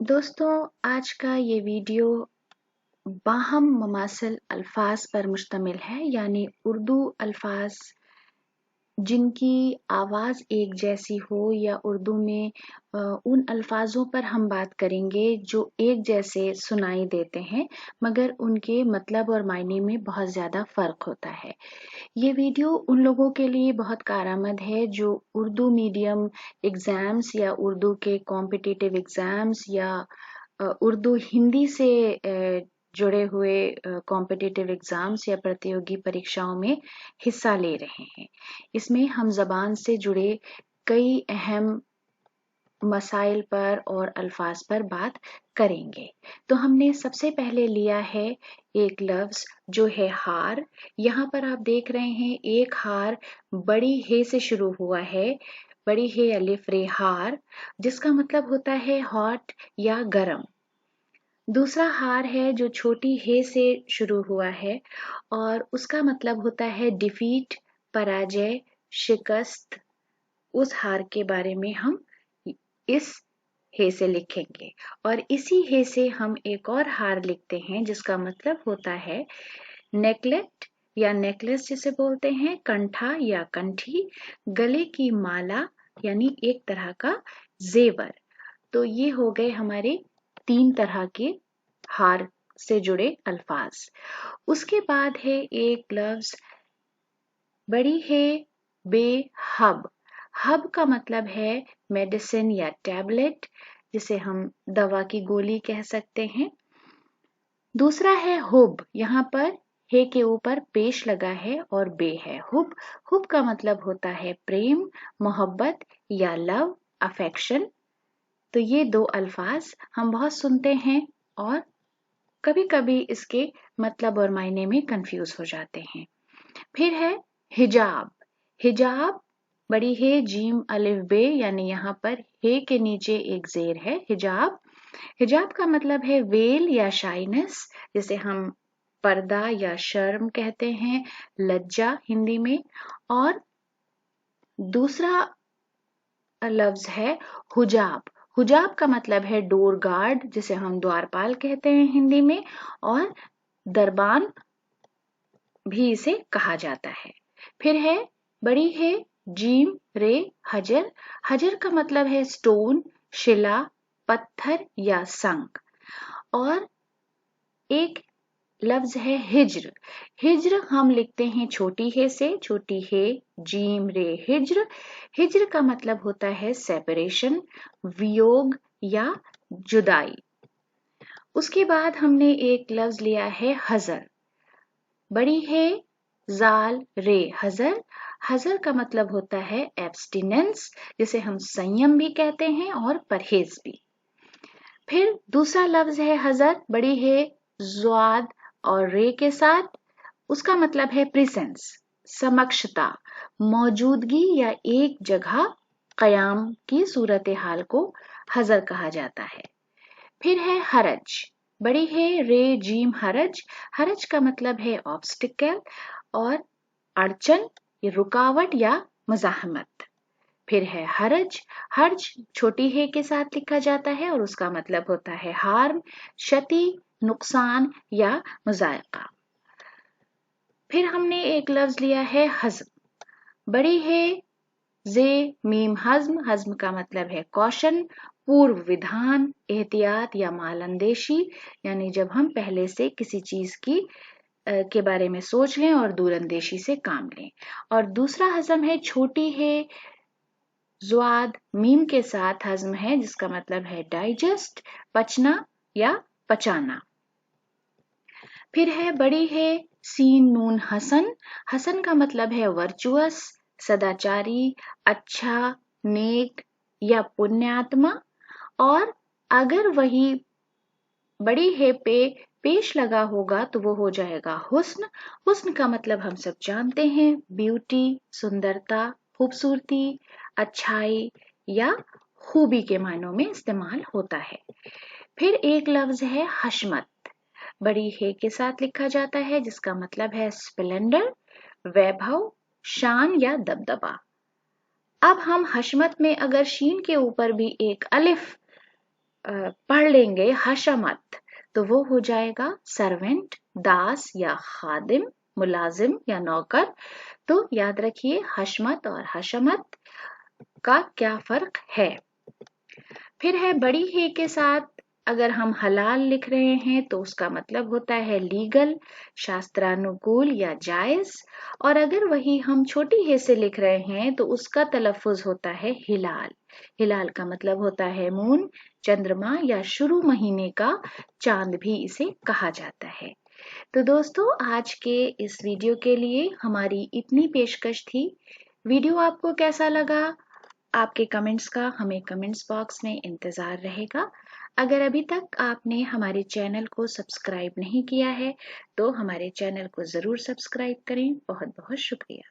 दोस्तों, आज का ये वीडियो बाहम ममासिल अल्फाज पर मुश्तमिल है, यानी उर्दू अल्फाज जिनकी आवाज़ एक जैसी हो, या उर्दू में उन अल्फाजों पर हम बात करेंगे जो एक जैसे सुनाई देते हैं, मगर उनके मतलब और मायने में बहुत ज़्यादा फ़र्क होता है। ये वीडियो उन लोगों के लिए बहुत कारआमद है जो उर्दू मीडियम एग्ज़ाम्स या उर्दू के कॉम्पिटिटिव एग्ज़ाम्स या उर्दू हिंदी से जुड़े हुए कॉम्पिटिटिव एग्ज़ाम्स या प्रतियोगी परीक्षाओं में हिस्सा ले रहे हैं। इसमें हम ज़बान से जुड़े कई अहम मसाइल पर और अल्फाज पर बात करेंगे। तो हमने सबसे पहले लिया है एक लफ्ज़ जो है हार। यहाँ पर आप देख रहे हैं एक हार बड़ी हे से शुरू हुआ है, बड़ी हे अलिफ रे हार, जिसका मतलब होता है हॉट या गरम। दूसरा हार है जो छोटी हे से शुरू हुआ है और उसका मतलब होता है डिफीट, पराजय, शिकस्त। उस हार के बारे में हम इस हे से लिखेंगे और इसी हे से हम एक और हार लिखते हैं जिसका मतलब होता है नेकलेट या नेकलेस जिसे बोलते हैं, कंठा या कंठी, गले की माला यानी एक तरह का जेवर। तो ये हो गए हमारे 3 तरह के हार से जुड़े अल्फाज। उसके बाद है एक लफ्ज बड़ी है बेहब। हब का मतलब है मेडिसिन या टैबलेट, जिसे हम दवा की गोली कह सकते हैं। दूसरा है हुब। यहाँ पर हे के ऊपर पेश लगा है और बे है। हुब हुब का मतलब होता है प्रेम, मोहब्बत या लव, अफेक्शन। तो ये 2 अल्फाज हम बहुत सुनते हैं और कभी-कभी इसके मतलब और मायने में कंफ्यूज हो जाते हैं। फिर है हिजाब। हिजाब बड़ी हे जीम अलिफ बे, यानी यहाँ पर हे के नीचे एक जेर है। हिजाब हिजाब का मतलब है वेल या शाइनेस, जिसे हम पर्दा या शर्म कहते हैं, लज्जा हिंदी में। और दूसरा लफ्ज है हुजाब। हुजाब का मतलब है डोर गार्ड, जिसे हम द्वारपाल कहते हैं हिंदी में, और दरबान भी इसे कहा जाता है। फिर है बड़ी है जीम रे हजर। हजर का मतलब है स्टोन, शिला, पत्थर या संग। और एक लफ्ज है हिज्र। हिज्र हम लिखते हैं छोटी हे से, छोटी हे जीम रे हिज्र। हिज्र का मतलब होता है सेपरेशन, वियोग या जुदाई। उसके बाद हमने एक लफ्ज लिया है हजर। बड़ी है जाल रे हजर। हजर का मतलब होता है एब्स्टिनेंस, जिसे हम संयम भी कहते हैं और परहेज भी। फिर दूसरा लफ्ज है हजर, बड़ी है ज्वाद और रे के साथ। उसका मतलब है प्रेजेंस, समक्षता, मौजूदगी या एक जगह कयाम की सूरत हाल को हजर कहा जाता है। फिर है हरज। बड़ी है रे जीम हरज। हरज का मतलब है ऑब्स्टिकल और अड़चन, रुकावट या मुजाहमत। फिर है हरज। हर्ज छोटी हे के साथ लिखा जाता है और उसका मतलब होता है हार्म, क्षति, नुकसान या मुजायका। फिर हमने एक लफ्ज लिया है हज्म। बड़ी है जे मीम हज्म। हज्म का मतलब है कौशन, पूर्व विधान, एहतियात या मालंदेशी, यानी जब हम पहले से किसी चीज की के बारे में सोच लें और दूरंदेशी से काम लें। और दूसरा हजम है छोटी है ज़्वाद मीम के साथ हज्म है, जिसका मतलब है डाइजेस्ट, पचना या पचाना। फिर है बड़ी है सीन नून हसन। हसन का मतलब है वर्चुअस, सदाचारी, अच्छा, नेक या पुण्यात्मा। और अगर वही बड़ी है पे पेश लगा होगा तो वो हो जाएगा हुस्न। हुस्न का मतलब हम सब जानते हैं ब्यूटी, सुंदरता, खूबसूरती, अच्छाई या खूबी के मायनों में इस्तेमाल होता है। फिर एक लफ्ज है हशमत। बड़ी हे के साथ लिखा जाता है, जिसका मतलब है स्प्लेंडर, वैभव, शान या दबदबा। अब हम हशमत में अगर शीन के ऊपर भी एक अलिफ पढ़ लेंगे हशमत तो वो हो जाएगा सर्वेंट, दास या खादिम, मुलाजिम या नौकर। तो याद रखिए हशमत और हशमत का क्या फर्क है। फिर है बड़ी हे के साथ अगर हम हलाल लिख रहे हैं तो उसका मतलब होता है लीगल, शास्त्रानुकूल या जायज। और अगर वही हम छोटी हे से लिख रहे हैं तो उसका तलफ़ुज़ होता है हिलाल। हिलाल का मतलब होता है मून, चंद्रमा या शुरू महीने का चांद भी इसे कहा जाता है। तो दोस्तों आज के इस वीडियो के लिए हमारी इतनी पेशकश थी। वीडियो आपको कैसा लगा? आपके कमेंट्स का हमें कमेंट्स बॉक्स में इंतज़ार रहेगा। अगर अभी तक आपने हमारे चैनल को सब्सक्राइब नहीं किया है तो हमारे चैनल को ज़रूर सब्सक्राइब करें। बहुत बहुत शुक्रिया।